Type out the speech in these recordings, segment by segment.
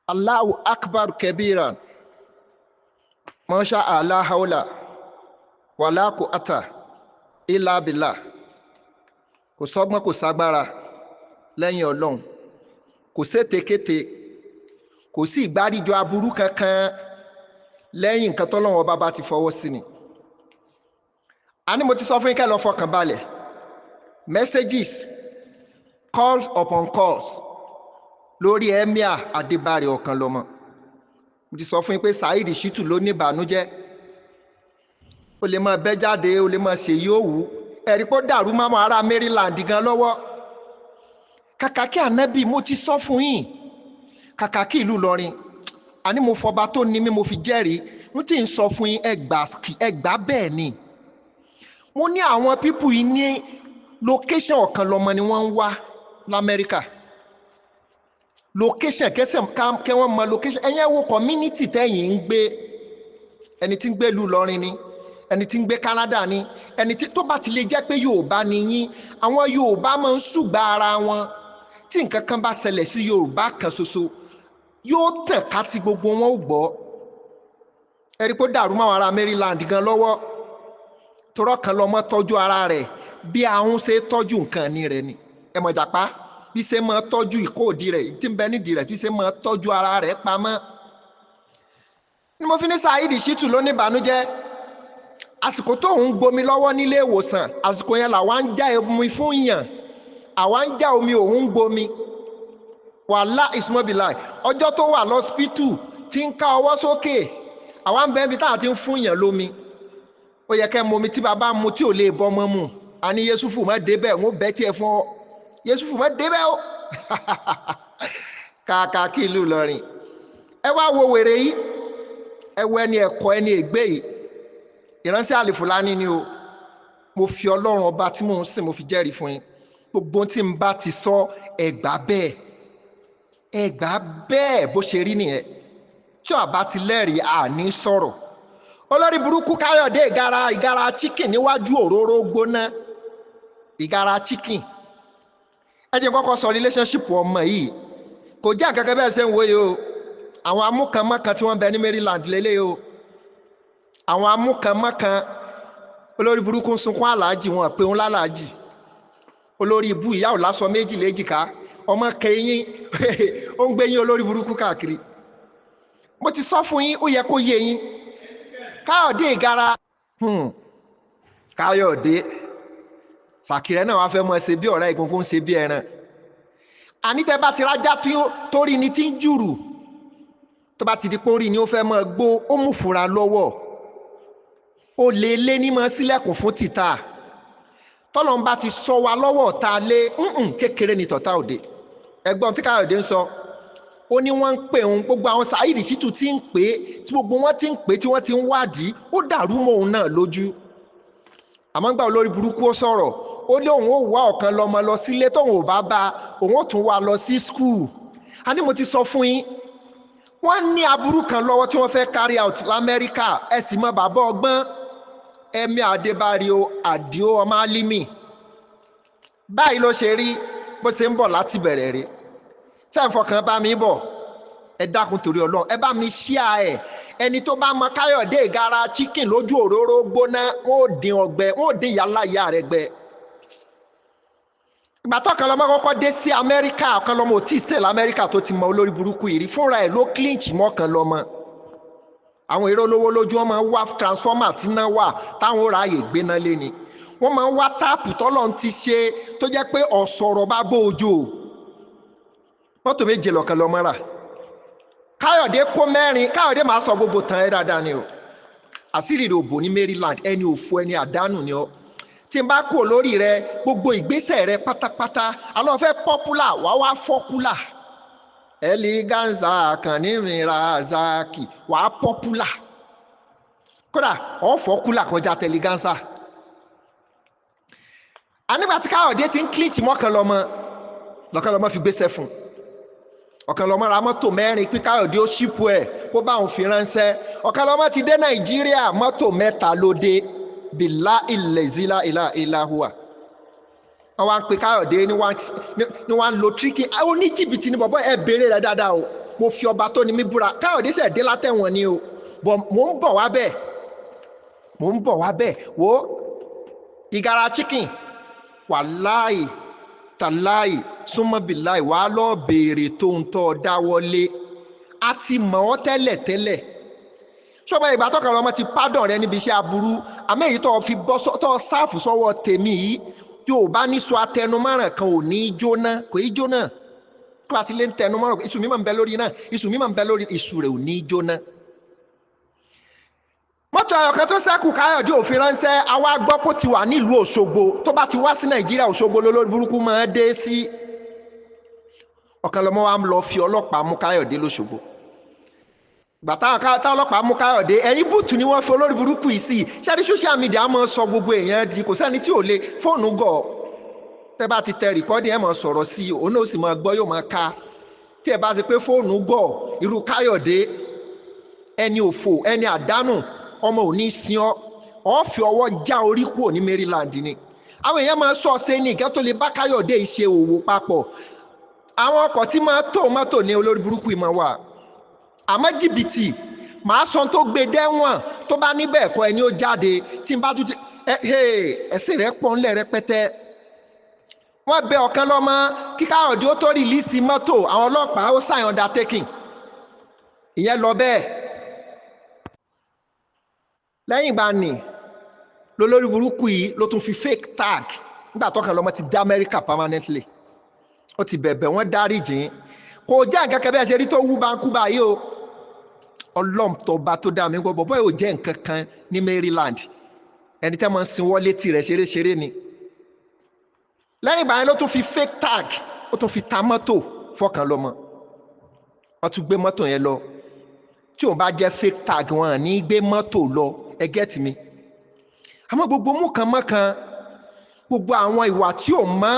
Allahu akbar kabiran. Masha Allah hawla wala quwwata illa billah. Kò sọ́gbọ́n kò ságbára lẹ́yìn Ọlọ́run. Kò sétékété, kò sí ìgbáríjọ aburú kankan lẹ́yìn nǹkan t'Ọlọ́run Ọba bá ti fọwọ́ sí ni. Àní mo ti sọ fún yín kẹ́ lọ fọkàn balẹ̀. Messages, calls upon calls lórí Emir Adébárè Ọ̀kanlọ́mọ. Mo ti sọ fún yín pé Saheed Shittu ló ní ìbànújẹ́. Ó lè máa bẹ́ jáde, ó lè máa ṣe yóò wú. Ẹ̀rí pé ó dàrú máwọn ará Maryland gan lọ́wọ́. Kakaki ànábì mo ti sọ fún yín. Kakaki ìlú Ìlọrin. Àní mo fọba tó ní mi mo fi jẹ́rìí. Mo ti ń sọ fún yín ẹgbà bẹ́ẹ̀ ni. Mo ní àwọn pípù yìí ní location Ọ̀kanlọ́mọ ni wọ́n ń wá l'Amẹ́ríkà. Location kẹ́ wọ́n mọ location. Ẹ̀yin wo community tẹ́yìn ń gbé. Ẹni tí ń gbé ìlú Ìlọrin ni. Ẹni tí ń gbé Canada ni. Ẹni tí tó bá ti lè jẹ́ pé Yorùbá ni yín. Àwọn Yorùbá máa ń ṣùgbà ara wọn. Tí nǹkan kan bá ṣẹlẹ̀ sí Yorùbá kan ṣoṣo, yóò tàn ká tí gbogbo wọn ò gbọ́. Ẹ̀rí pé ó dàrú máwọn ará Maryland gan lọ́wọ́. Torọ́ Ọ̀kanlọ́mọ tọ́jú ara rẹ̀ bí àwọn ṣe tọ́jú nǹkan ní rẹ̀ ni. Ẹ mọ̀ Ìjàpá bí ṣe máa tọ́jú ìkóòdì rẹ̀ tí ń bẹ nídìí rẹ̀ bí ṣe máa tọ́jú ara rẹ̀ pamọ́. Ni mo fi ní Saheed Shittu ló ní ìbànújẹ́. Àsìkò tó ń gbomi lọ́wọ́ nílé ìwòsàn, àsìkò yẹn làwa ń já omi fún yàn. Àwa ń já omi òun ń gbomi. Wàhálà ìsúnmọ́bìláì. Ọjọ́ tó wà lọ́sípítù tí ń ká ọwọ́ sókè. Àwa ń bẹ ibi táà ti ń fún yàn lómi. Ó yẹ kẹ́ mọ omi tí bàbá mu tí ò lè bọ́ mọ́ mu. A ní Yéṣùfù má débẹ̀, wọ́n bẹ́ tí ẹ fún ọ. Yéṣùfù má débẹ̀ o. Kakaki ìlú Ìlọrin. Ẹ wá wo wèrè yìí. Ẹ wo ẹni ẹ̀kọ́ ẹni ègbé yìí. Ìránṣẹ́ Àlìfùlání ni o. Mo fi Ọlọ́run Ọba tí mò ń sìn mo fi jẹ́rìí fún yín. Gbogbo tí n bá ti sọ ẹgbà bẹ́ẹ̀. Ẹgbà bẹ́ẹ̀ bó ṣe rí nìyẹn. Tí ọba ti lẹ́rìí àní sọ̀rọ̀. Olórí burúkú Káyọ̀dé ìgara chicken níwájú òróró gbóná. Ìgara chicken. Ẹ jẹ́ kọ́kọ́ sọ relationship ọmọ yìí. Kò jẹ́ àkẹ́kẹ́ bẹ́ẹ̀ ṣe ń wòye o. Àwọn amúkanmọ́kan tí wọ́n bẹ ní Maryland lélẹ̀ o. Àwọn amúkanmọ́kan olórí burúkú ń sunkún aláàjì wọn pé òun lálàájì. Olórí ibú ìyá ò lásọ méjì léjìká. Ọmọ kẹyìn ó ń gbé yín olórí burúkú káàkiri. Mo ti sọ fún yín ó yẹ kó yé yín. Káyọ̀dé ìgara Káyọ̀dé Sàkìrẹ́ náà wá fẹ́ mọ́ ṣe bí ọ̀rẹ́ ìgungun ṣe bí ẹran. Àní tẹ́ bá ti rájá torí ni tí ń jùrù. Tó bá ti di pórí ni ó fẹ́ mọ́ gbó ó mú fura lọ́wọ́. Ó lè lé ní mọ́ sílẹ̀kùn fún títà. Tọ́lọ́run bá ti sọ wa lọ́wọ́ ta lé kékeré ni tọ̀tá òde. Ẹgbọ́n tí Káyọ̀dé ń sọ. Ó ní wọ́n ń pè òun gbogbo àwọn Saheed Shittu tí ń pè tí gbogbo wọn ti ń pè tí wọ́n ti ń wádìí ó dàrú mọ́ òun náà lójú. Àmọ́ gbà olórí burúkú ó sọ̀rọ̀ ó ní òun ó wá Ọ̀kanlọ́mọ lọ sílé tóun ò bá bá òun ó tún wá lọ sí skul. A ní mo ti sọ fún yín wọ́n ní aburú kan lọ́wọ́ tí wọ́n fẹ́ carry out l'Amẹ́ríkà ẹ sì mọ bàbá ọgbọ́n Emir Adébárè Àdìó ọmọ Álímì. Báyìí ló ṣe rí bó ṣe ń bọ̀ láti bẹ̀rẹ̀ rí. Tẹ́ ń fọkàn bá mi bọ̀ ẹ dákun torí Ọlọ́run ẹ bá mi share ẹ̀. Ẹni tó bá mọ Káyọ̀dé ìgara chicken lójú òróró gbóná wọn ò dín ọgbẹ wọn ò dín yàrá ìyá rẹ̀ gbẹ. Ìgbà tó Ọ̀kanlọ́mọ kọ́kọ́ dé sí Amẹ́ríkà Ọ̀kanlọ́mọ ò tí ì stay l'Amẹ́ríkà tó ti mọ olórí burúkú yìí rí fúnra ẹ̀ ló clinch mọ́ Ọ̀kanlọ́mọ. Àwọn èrò olówó lójú wọn máa ń wá transformer tí náà wà táwọn ráàyè gbéná lé ni. Wọ́n máa ń wá táàpù tọ́lọ́run ti ṣe tó jẹ́ pé ọ̀sọ̀rọ̀ bá bójú. Mọ́tò méje l'Ọ̀kanlọ́mọ rà. Káyọ̀dé kó mẹ́rin Káyọ̀dé máa sọ gbogbo tán ẹ dáadáa ni o. Àṣírí rẹ̀ òbò ní Maryland ẹni òfò ẹni àdánù ni ọ. Tí n bá kó lórí rẹ gbogbo ìgbésẹ̀ rẹ pátápátá àlọ́ fẹ́ popular wà wá fọ́kúlà. Eleganza kan ní mìíràn zaki wà á popular. Kódà ọ̀ fọ́kúlà kọjá tẹ̀lẹ́gánsà. Ànígbà tí Káyọ̀dé ti ń clinch mọ́ Ọ̀kanlọ́mọ l'Ọ̀kanlọ́mọ fi gbéṣẹ́ fún. Ọ̀kanlọ́mọ ra mọ́tò mẹ́rin pé Káyọ̀dé ó ṣípò ẹ̀ kó bá òun fi ránṣẹ́. Ọ̀kanlọ́mọ ti dé Nàìjíríà mọ́tò 3 ló dé bìlá ilẹ̀ zila ìlàhùwà. Wọ́n wá ń pe Káyọ̀dé ní wọ́n ń lo tíríkì Oníjìbìtì ní bọ̀bọ́ ẹ béèrè rẹ̀ dáadáa o. mo fi ọba tó ní mi búra Káyọ̀dé ṣẹ̀ dé látẹ̀wọ̀n ni o bọ̀ mò ń bọ̀ wá bẹ́ẹ̀ wo ìgara chicken wàláì tàláì súnmọ́bìláì wà lọ béèrè tó ń tọ́ dáwọ́lé a ti mọ̀ ọ́ tẹ́lẹ̀ ṣọ́bọ̀ ìgbà tọ́ka lọ́mọ ti pádàn rẹ níbi iṣẹ́ aburú àmọ́ èyí tó fi bọ́ tó sáàfù sọ́wọ́ tèmi yìí yóò bá ní sọ atẹnumọ́ràn kan ò ní jóná kò í jóná kí wàá ti lé ń tẹnumọ́ràn iṣu mi máa ń bẹ lórí náà iṣu mi máa ń bẹ lórí iṣu rẹ̀ ò ní jóná. mọ́tò ayọ̀kan tó ṣẹ́kù Káyọ̀dé òfin ránṣẹ́ àwa gbọ́ kó ti wà nílùú Òṣogbo tó bá ti wá sí Nàìjíríà Òṣogbo lólórí burúkú máa dé sí ọ̀kan lọ́mọ wa lọ fi ọlọ́pàá mú Káyọ̀dé lóṣogbo gbàtà ọlọ́pàá mú Káyọ̀dé ẹ̀yìn bùtù ni wọ́n fi olórí burúkú yìí sí ṣáàdì social media máa sọ gbogbo èèyàn di kò sẹ́ni tí ò lè fóònù gọ̀ tẹ́ bá ti tẹ rìkọ́dì ẹ̀ máa sọ̀rọ̀ sí òun náà sì máa gbọ́ yóò máa ká tí ẹ bá ti pé fóònù gọ̀ irú Káyọ̀dé ẹni òfò ẹni àdánù ọmọ òní sin ọ fi ọwọ́ já orí kúrò ní Maryland ni àwọn èèyàn máa sọ ṣe ní ìkẹ́ tó lè bá Káyọ̀dé ṣe òwò papọ̀ àwọn ọkọ̀ tí máa tó mọ́tò ní olórí burúkú ìmọ̀ wà àmọ́ jìbìtì màá sọ tó gbé dẹ́wọ̀n tó bá níbẹ̀ ẹ̀kọ́ ẹni ó jáde tí n bá tún ti ẹ̀sìn rẹ̀ pọ̀ ńlẹ̀ rẹpẹtẹ wọ́n bẹ ọ̀kan lọ́mọ kí Káyọ̀dé ó tó rìlíìsì mọ́tò àwọn ọlọ́pàá ó sign undertaking ìyẹn lọ bẹ́ẹ̀ lẹ́yìn ìgbà nì lólórí burúkú yìí ló tún fi fake tag nígbà tọ́kan lọ́mọ ti dá Amẹ́ríkà permanently ó ti bẹ̀bẹ̀ wọ́n dáríjìn kò jẹ́ nǹkan kan bẹ́ẹ̀ ṣe rí tó wú bankú báyìí o ọlọ́mtọ́ba tó dá mi gbọ́ bọ́ ò jẹ́ nǹkan kan ní Maryland ẹni tẹ́ máa ń sin wọlé tirẹ̀ ṣeré ni lẹ́yìn ìgbà yẹn ló tún fi fake tag ó tún fi ta mọ́tò fọ́kàn lọ́mọ wọ́n tún gbé mọ́tò yẹn lọ tí òun bá jẹ́ fake tag wọn ní gbé mọ́tò lọ ẹ get mi àmọ́ gbogbo mú kan mọ́kan gbogbo àwọn ìwà tí ò mọ́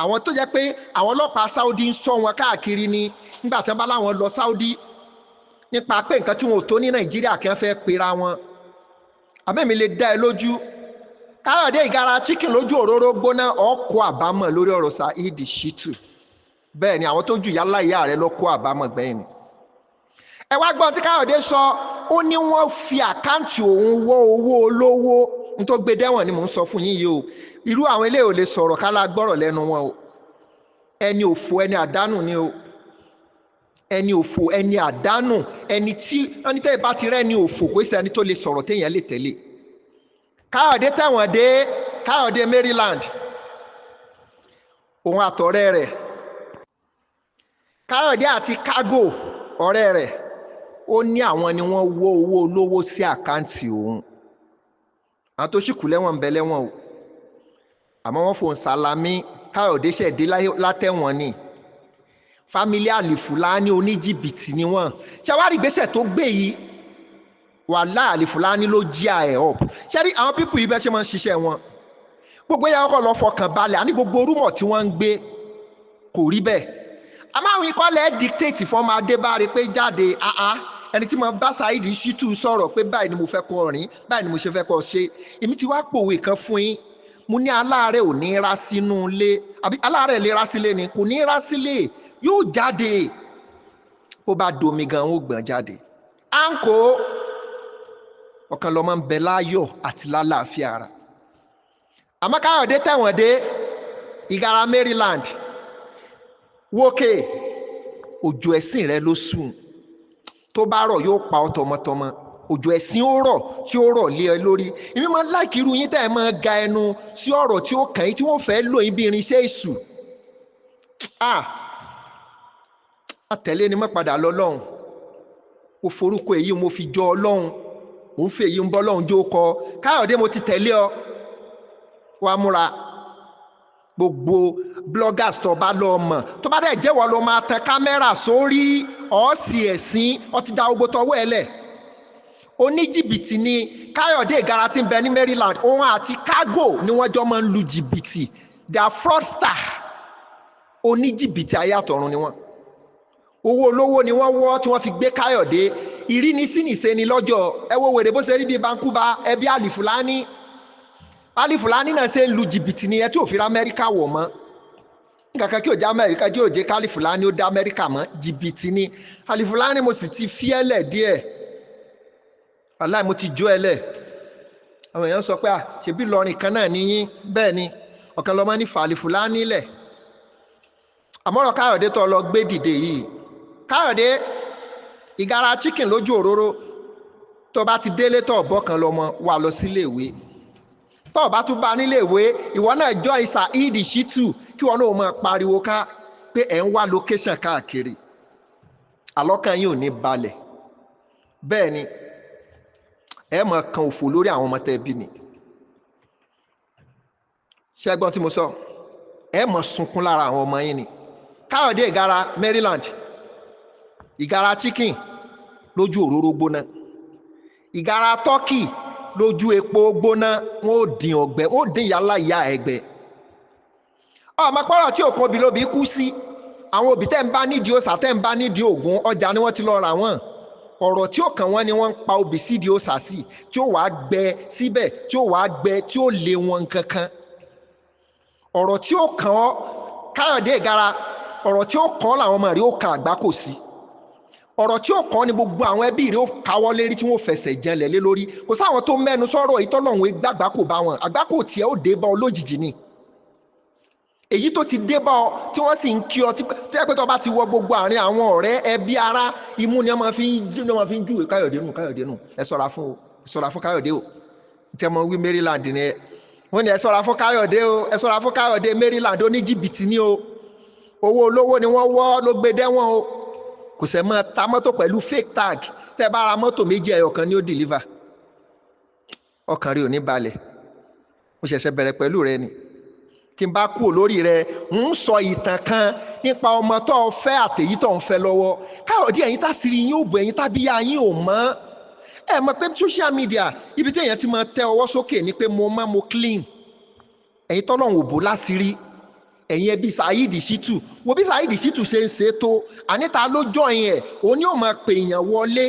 àwọn tó jẹ́ pé àwọn ọlọ́pàá Saudi ń sọ wọn káàkiri ni nígbà tí wọ́n bá láwọn lọ Saudi nípa pé nǹkan tí wọn ò tó ní Nàìjíríà kí wọ́n fẹ́ pera wọn àbẹ́mi lè dá ẹ lójú Káyọ̀dé ìgara chicken lójú òróró gbóná ọkọ̀ àbámọ̀ lórí ọ̀rọ̀ Saheed Shittu bẹ́ẹ̀ ni àwọn tó jù yálà ìyá rẹ̀ ló kó àbámọ̀ gbẹ̀yìn ni ẹ wá gbọ́n tí Káyọ̀dé sọ ó ní wọ́n fi àkáǹtì òun wọ́ owó olówó ní tó gbé dẹ́wọ̀n ni mò ń sọ fún yín yìí o irú àwọn eléyìí ò lè sọ̀rọ̀ ká lágbọ́rọ̀ lẹ́nu wọn o ẹni òfò ẹni àdánù ni o ẹni òfò ẹni àdánù ẹni tí wọ́n ní tẹ́ bá ti rẹ́ ẹni òfò kò sí ẹni tó lè sọ̀rọ̀ téèyàn lè tẹ̀lé Káyọ̀dé tẹ̀wọ̀n dé Káyọ̀dé Maryland òun àtọ̀rẹ́ rẹ̀ Káyọ̀dé àti Kágò ọ̀rẹ́ rẹ̀ ó ní àwọn ni wọ́n wọ́ owó olówó sí àkáǹtì òun àwọn tó sì kú lẹ́wọ̀n ń bẹ lẹ́wọ̀n o àmọ́ wọ́n fòun Sàlámì Káyọ̀dé ṣẹ̀dé látẹ̀wọ̀n ni fámílì Àlìfùlání oníjìbìtì ni wọ́n ṣàwárí ìgbésẹ̀ tó gbé yìí wàhálà Àlìfùlání ló jí ẹ̀ up ṣẹ́rí àwọn pípù yìí bẹ́ẹ̀ ṣe máa ń ṣiṣẹ́ wọn gbogbo yẹn kọ́ lọ fọkàn balẹ̀ àní gbogbo orúmọ̀ tí wọ́n ń gbé kò rí bẹ́ẹ̀ àmọ́ àwọn ikọ́ lẹ́ẹ̀ dictate fún ọmọ Adébáre pé jáde ẹni tí mo bá Saheed Shittu sọ̀rọ̀ pé báyìí ni mo fẹ́ kọ́ rìn báyìí ni mo ṣe fẹ́ kọ́ ṣe èmi ti wá pòwe kan fún yín mo ní aláàárẹ̀ ò ní rá sínú ilé àbí aláàárẹ̀ lè rá sílé ni kò ní rá sílé yóò jáde ó bá domi gan ó gbọ̀n jáde à ń kó ọ̀kan lọ́mọ ń bẹ láyọ̀ àti lálàáfíà ara àmọ́ Káyọ̀dé tẹ̀wọ̀n dé ìgara Maryland wókè òjò ẹ̀sìn rẹ ló sùn tó bá rọ̀ yóò pa ọ́ tọmọtọmọ òjò ẹ̀sìn ó rọ̀ tí ó rọ̀ lé ẹ lórí èmi máa ń láìkí irú yín tẹ́ ẹ máa ga ẹnu sí ọ̀rọ̀ tí ó kàn yín tí wọ́n fẹ́ lò yín bí irinṣẹ́ èṣù àtẹ̀lé ni má padà lọ lọ́hùn ó forúkọ èyí mo fi jọ ọlọ́hun òun fi èyí ń bọ́ lọ́hùn jó kọ Káyọ̀dé mo ti tẹ̀lé ọ wàá múra gbogbo bloggers tó bá lọ mọ̀ tó bá dẹ̀ jẹ́wọ́ ló máa tan kámẹ́rà sórí ọ̀ọ́sì ẹ̀sìn ọtí da ogbó tọwọ́ ẹ̀ lẹ̀ oníjìbìtì ni Káyọ̀dé ìgara tí ń bẹ ní Maryland òun àti Kágò ni wọ́n jọ máa ń lu jìbìtì they are fraudster oníjìbìtì ayé àtọ̀run ni wọ́n owó olówó ni wọ́n wọ́ tí wọ́n fi gbé Káyọ̀dé ìrínisínìṣe ni lọ́jọ́ ẹ wo wèrè bó ṣe rí bíi Vancouver ẹbí Àlìfùlání náà ṣe ń lu jìbìtì nìyẹn tí ò fi ra Amẹ́ríkà wọ̀ mọ́ kankan kí ó jẹ́ Amẹ́ríkà kí ó jẹ́ Kálífùlání ó dá Amẹ́ríkà mọ́ jìbìtì ni Kálífùlání mo sì ti fi ẹlẹ̀ díẹ̀ wàláì mo ti jó ẹlẹ̀ àwọn èèyàn sọ pé ṣebí Ìlọrin kan náà níyín bẹ́ẹ̀ ni ọ̀kan lọ́mọ ní Kálífùlání lẹ̀ àmọ́rọ̀ Káyọ̀dé tó lọ gbé dìde yìí Káyọ̀dé ìgara chicken lójú òróró tó bá ti délé tó ọ̀bọ kan lọ́mọ wà lọ sílé ìwé tó bá tún bá nílé ìwé ìwọ náà jọ ìsà ìdí ṣítù kí wọn náà máa pariwo ká pé ẹ̀ ń wá location káàkiri àlọ́kàn yìí ò ní balẹ̀ bẹ́ẹ̀ ni ẹ máa kan òfò lórí àwọn ọmọ tẹ́ bí ni ṣẹ́gbọ́n tí mo sọ ẹ máa sunkún lára àwọn ọmọ yín ni Káyọ̀dé ìgara Maryland ìgara chicken lójú òróró gbóná ìgara turkey lójú epo gbóná wọn ò dín ọgbẹ wọn ò dín yàrá ìyá ẹgbẹ ọmọ pọ́rọ̀ tí òkan obì lóbi kú sí àwọn òbí tẹ́ ń bá nídìí òòṣà tẹ́ ń bá nídìí ògún ọjà ni wọ́n ti lọ rà wọ́n ọ̀rọ̀ tí ó kàn wọ́n ni wọ́n ń pa òbí sídìí òòṣà sí tí ó wàá gbẹ síbẹ̀ tí ó wàá gbẹ tí ó lé wọn kankan ọ̀rọ̀ tí ó kàn ọ́ Káyọ̀dé ìgara ọ̀rọ̀ tí ó kàn ọ́ làwọn ọmọ rẹ̀ ó kan àgbákò sí ọ̀rọ̀ tí ó kàn ọ́ ni gbogbo àwọn ẹbí rẹ̀ ó káwọ́ lérí tí wọ́n fẹsẹ̀ jẹlẹ̀ lé lórí kò sáwọn tó mẹ́nu sọ̀rọ̀ ìtọ́lọ́hún gbàgbákò bá wọn àgbákò tiẹ̀ ó dé bá ọ lójijì ni èyí tó ti dé bá ọ tí wọ́n sì ń kí ọ tó yẹ pé tó bá ti wọ gbogbo àárín àwọn ọ̀rẹ́ ẹbí ará imú ni wọ́n máa fi ń júwe Káyọ̀dé nù ẹ ṣọ́ra fún Káyọ̀dé o tí wọ́n wí Maryland ni wọ́n ní ẹ ṣọ́ra fún Káyọ̀dé o ẹ ṣọ́ra fún Káyọ̀dé Maryland oníjìbìtì ni o owó olówó ni wọ́n wọ́ ló gbé dẹ́wọ̀n o kò sẹ́ mọ́ ta mọ́tò pẹ̀lú fake tag tẹ́ bá ra mọ́tò méjì ẹyọ kan ni ó deliver ọkàn rẹ̀ ò ní balẹ̀ mo ṣẹ̀ṣẹ̀ bẹ̀rẹ̀ pẹ̀lú rẹ ni tí n bá kú lórí rẹ ń sọ ìtàn kan nípa ọmọ tó ń fẹ́ àtèyí tó ń fẹ́ lọ́wọ́ Káyọ̀dé ẹ̀yin tásìrì yín ò bọ̀ ẹ̀yin tábíyá yín ò mọ́ ẹ mọ̀ pé social media ibi tí èèyàn ti máa tẹ ọwọ́ sókè ni pé mo mọ́ mo clean ẹ̀yin tọ́lọ́run ò bò láṣìírí ẹ̀yin ẹbí Saheed Shittu wo bí Saheed Shittu ṣe ń ṣe tó àníta ló jọyìn ẹ̀ òun ni ó máa pè èèyàn wọlé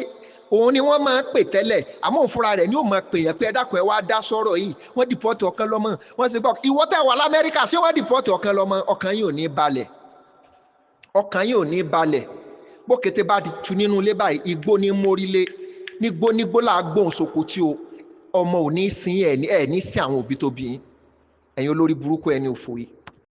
òun ni wọ́n máa ń pè tẹ́lẹ̀ àmọ́ òun fúnra rẹ̀ ni ó máa pè èèyàn pé ẹ dákun ẹ wá dá sọ́rọ̀ yìí wọ́n dìpọ́tì ọ̀kan lọ́mọ wọ́n ṣe gbọ́ ìwọ tẹ́ wà l'Amẹ́ríkà ṣé wọ́n dìpọ́tì ọ̀kan lọ́mọ ọkàn yìí ò ní balẹ̀ bó kété bá ti tu nínú ilé báyìí igbó ní mórílé nígbó là gbóhùn sóko tí o ọmọ ò ní sin ẹ̀ ní sin àwọn òbí tó bí ẹ̀yin olórí burúkú ẹni òfò yìí